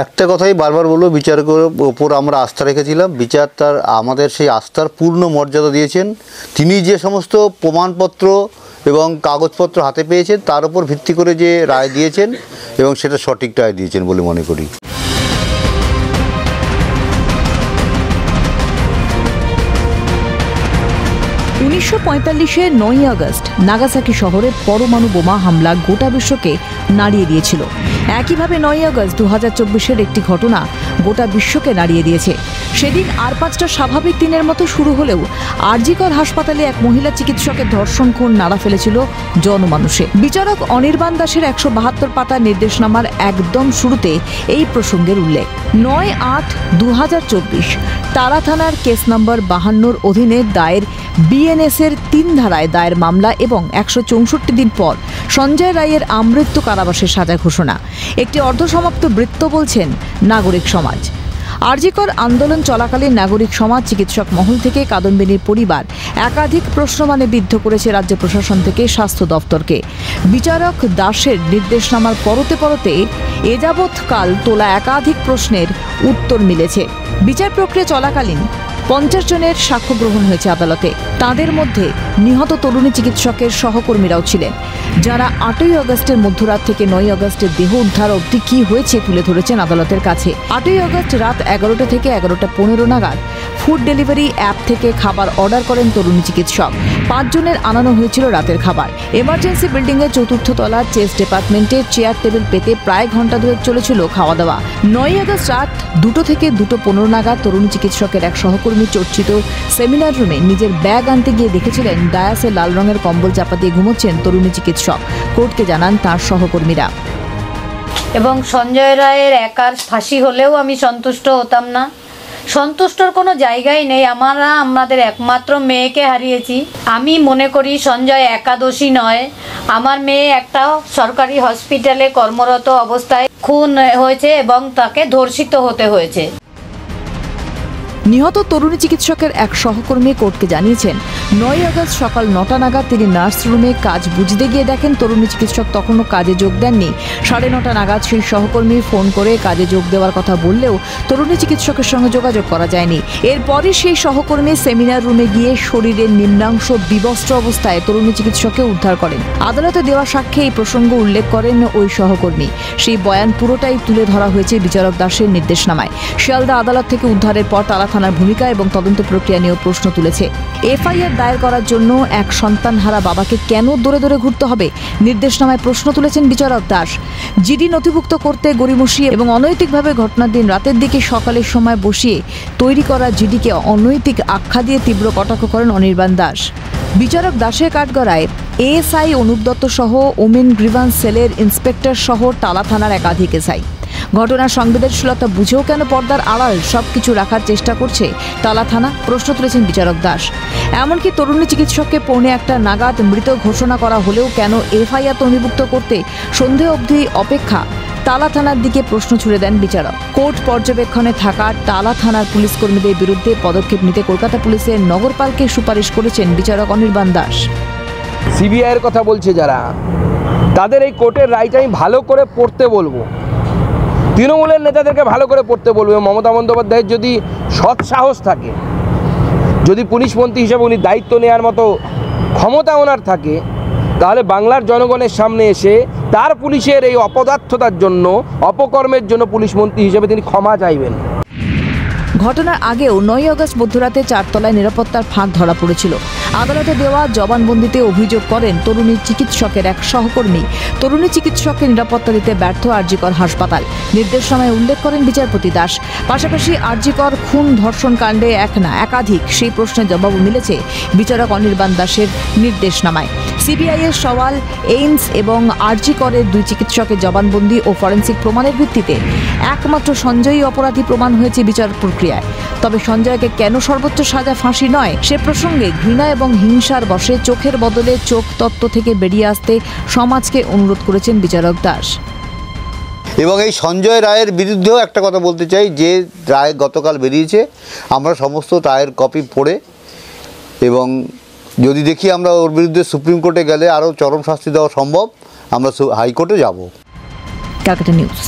একটা কথাই বারবার বলবো, বিচারের ওপর আমরা আস্থা রেখেছিলাম। বিচার তার আমাদের সেই আস্থার পূর্ণ মর্যাদা দিয়েছেন। তিনি যে সমস্ত প্রমাণপত্র এবং কাগজপত্র হাতে পেয়েছেন তার উপর ভিত্তি করে যে রায় দিয়েছেন এবং সেটা সঠিক রায় দিয়েছেন বলে মনে করি। 1945-এর 9ই আগস্ট নাগাসাকি শহরে পরমাণু বোমা হামলা গোটা বিশ্বকে নাড়িয়ে দিয়েছিল। একইভাবে 9ই আগস্ট 2024-এর একটি ঘটনা গোটা বিশ্বকে নাড়িয়ে দিয়েছে। সেদিন আর 5টা স্বাভাবিক দিনের মতো শুরু হলেও আরজিকর হাসপাতালে এক মহিলা চিকিৎসকের ধর্ষণ খুন নাড়া ফেলেছিল জনমানুষে। বিচারক অনির্বাণ দাসের 172 পাতার নির্দেশনামার একদম শুরুতে এই প্রসঙ্গের উল্লেখ। 9/8/2024 তারা থানার কেস নম্বর 52-র অধীনে দায়ের বিএনএস-এর 3 ধারায় দায়ের মামলা এবং 164 দিন পর সঞ্জয় রায়ের আমৃত্যু কারাবাসের সাজা ঘোষণা। একটি অর্ধসমাপ্ত বৃত্ত বলছেন নাগরিক সমাজ। আরজিকর আন্দোলন চলাকালীন নাগরিক সমাজ, চিকিৎসক মহল থেকে কাদম্বিনীর পরিবার একাধিক প্রশ্নমানে বিদ্ধ করেছে রাজ্য প্রশাসন থেকে স্বাস্থ্য দফতরকে। বিচারক দাসের নির্দেশনামার পরতে পরতে এ যাবৎকাল তোলা একাধিক প্রশ্নের উত্তর মিলেছে। বিচার প্রক্রিয়া চলাকালীন 50 জনের সাক্ষ্য গ্রহণ হয়েছে আদালতে। তাদের মধ্যে নিহত তরুণী চিকিৎসকের সহকর্মীরাও ছিলেন, যারা 8ই আগস্টের মধ্যরাত থেকে 9ই আগস্টের দেহ উদ্ধার অবধি কি হয়েছে তুলে ধরেছেন আদালতের কাছে। 8ই আগস্ট রাত 11টা থেকে 11:15 নাগাদ ফুড ডেলিভারি অ্যাপ থেকে খাবার অর্ডার করেন তরুণী চিকিৎসক। 5 জনের আনানো হয়েছিল রাতের খাবার। এমার্জেন্সি বিল্ডিংয়ের 4র্থ তলার চেস্ট ডিপার্টমেন্টে চেয়ার টেবিল পেতে প্রায় ঘন্টা দুয়েক চলেছিল খাওয়া দাওয়া। 9ই আগস্ট রাত 2টো থেকে 2:15 নাগাদ তরুণী চিকিৎসকের এক সহকর্মী চর্চিত সেমিনার রুমে নিজের ব্যাগ আনতে গিয়ে দেখেছিলেন ডায়াসে লাল রঙের কম্বল চাপা দিয়ে ঘুমোচ্ছেন তরুণী চিকিৎসক। কোর্টকে জানান তার সহকর্মীরা। এবং সঞ্জয় রায়ের একার ফাঁসি হলেও আমি সন্তুষ্ট হতাম না। সন্তুষ্টর কোনো জায়গাই নেই। আমরা আমাদের একমাত্র মেয়েকে হারিয়েছি। আমি মনে করি সঞ্জয় একাদশী নয়। আমার মেয়ে একটা সরকারি হসপিটালে কর্মরত অবস্থায় খুন হয়েছে এবং তাকে ধর্ষিত হতে হয়েছে। নিহত তরুণী চিকিৎসকের এক সহকর্মী কোর্টকে জানিয়েছেন, 9ই আগস্ট সকাল 9টা নাগাদ তিনি নার্স রুমে কাজ বুঝতে গিয়ে দেখেন তরুণী চিকিৎসক তখনও কাজে যোগ দেননি। 9:30 নাগাদ সেই সহকর্মী ফোন করে কাজে যোগ দেওয়ার কথা বললেও তরুণী চিকিৎসকের সঙ্গে যোগাযোগ করা যায়নি। এরপরই সেই সহকর্মী সেমিনার রুমে গিয়ে শরীরের নিম্নাংশ বিবস্ত্র অবস্থায় তরুণী চিকিৎসককে উদ্ধার করেন। আদালতে দেওয়া সাক্ষ্যে এই প্রসঙ্গ উল্লেখ করেন ওই সহকর্মী। সেই বয়ান পুরোটাই তুলে ধরা হয়েছে বিচারক দাসের নির্দেশনামায়। শিয়ালদা আদালত থেকে উদ্ধারের পর তারা থানার ভূমিকা এবং তদন্ত প্রক্রিয়া নিয়েও প্রশ্ন তুলেছে। এফআইআর দায়ের করার জন্য এক সন্তানহারা বাবাকে কেন দৌড়ে দৌড়ে ঘুরতে হবে, নির্দেশনামায় প্রশ্ন তুলেছেন বিচারক দাস। জিডি নথিভুক্ত করতে গড়িমসি এবং অনৈতিকভাবে ঘটনার দিন রাতের দিকে সকালের সময় বসিয়ে তৈরি করা জিডিকে অনৈতিক আখ্যা দিয়ে তীব্র কটাক্ষ করেন অনির্বাণ দাস। বিচারক দাসের কাঠগড়ায় এএসআই অনুপ দত্ত সহ ওমেন গ্রিভান্স সেলের ইন্সপেক্টর সহ টালা থানার একাধিক এসআই। ঘটনার সংবেদনশীলতা বুঝেও কেন পর্দার আড়াল সবকিছু রাখার চেষ্টা করছে টালা থানা, প্রশ্ন তুলেছেন বিচারক দাস। এমনকি তরুণী চিকিৎসককে 1:45 নাগাদ মৃত ঘোষণা করা হলেও কেন এফআইআর নথিভুক্ত করতে সন্ধে অবধি অপেক্ষা, টালা থানার দিকে প্রশ্ন ছুড়ে দেন বিচারক। কোর্ট পর্যবেক্ষণে থাকা টালা থানার পুলিশ কর্মীদের বিরুদ্ধে পদক্ষেপ নিতে কলকাতা পুলিশের নগরপালকে সুপারিশ করেছেন বিচারক অনির্বাণ দাস। সিবিআইয়ের কথা বলছে যারা, তাদের এই কোর্টের রায়টা আমি ভালো করে পড়তে বলবো। তৃণমূলের নেতাদেরকে ভালো করে পড়তে বলবে। মমতা বন্দ্যোপাধ্যায়ের যদি সৎ সাহস থাকে, যদি পুলিশমন্ত্রী হিসেবে উনি দায়িত্ব নেওয়ার মতো ক্ষমতা ওনার থাকে, তাহলে বাংলার জনগণের সামনে এসে তার পুলিশের এই অপদার্থতার জন্য, অপকর্মের জন্য পুলিশমন্ত্রী হিসেবে তিনি ক্ষমা চাইবেন। ঘটনার আগেও 9ই আগস্ট মধ্যরাতে 4 তলায় নিরাপত্তার ফাঁক ধরা পড়েছিল। আদালতে দেওয়া জবানবন্দিতে অভিযোগ করেন তরুণী চিকিৎসকের এক সহকর্মী তরুণী চিকিৎসককে নিরাপত্তা দিতে ব্যর্থ আরজিকর হাসপাতাল। নির্দেশনামায় উল্লেখ করেন বিচারপতি দাস। পাশাপাশি আরজিকর খুন ধর্ষণ কাণ্ডে এক না একাধিক সেই প্রশ্নের জবাবও মিলেছে বিচারক অনির্বাণ দাসের নির্দেশনামায়। সিবিআইয়ের সওয়াল, এইমস এবং আরজিকরের 2 চিকিৎসকের জবানবন্দি ও ফরেন্সিক প্রমাণের ভিত্তিতে একমাত্র সঞ্জয়ই অপরাধী প্রমাণ হয়েছে বিচার প্রক্রিয়ায়। তবে সঞ্জয়কে কেন সর্বোচ্চ সাজা ফাঁসি নয়, সে প্রসঙ্গে ঘৃণা এবং হিংসার বশে চোখের বদলে চোখ তত্ত্ব থেকে বেরিয়ে আসতে সমাজকে অনুরোধ করেছেন বিচারক দাস। এবং এই সঞ্জয় রায়ের বিরুদ্ধেও একটা কথা বলতে চাই, যে রায় গতকাল বেরিয়েছে, আমরা সমস্ত রায়ের কপি পড়ে এবং যদি দেখি আমরা ওর বিরুদ্ধে সুপ্রিম কোর্টে গেলে আরও চরম শাস্তি দেওয়া সম্ভব, আমরা হাইকোর্টে যাব। ক্যালকাটা নিউজ।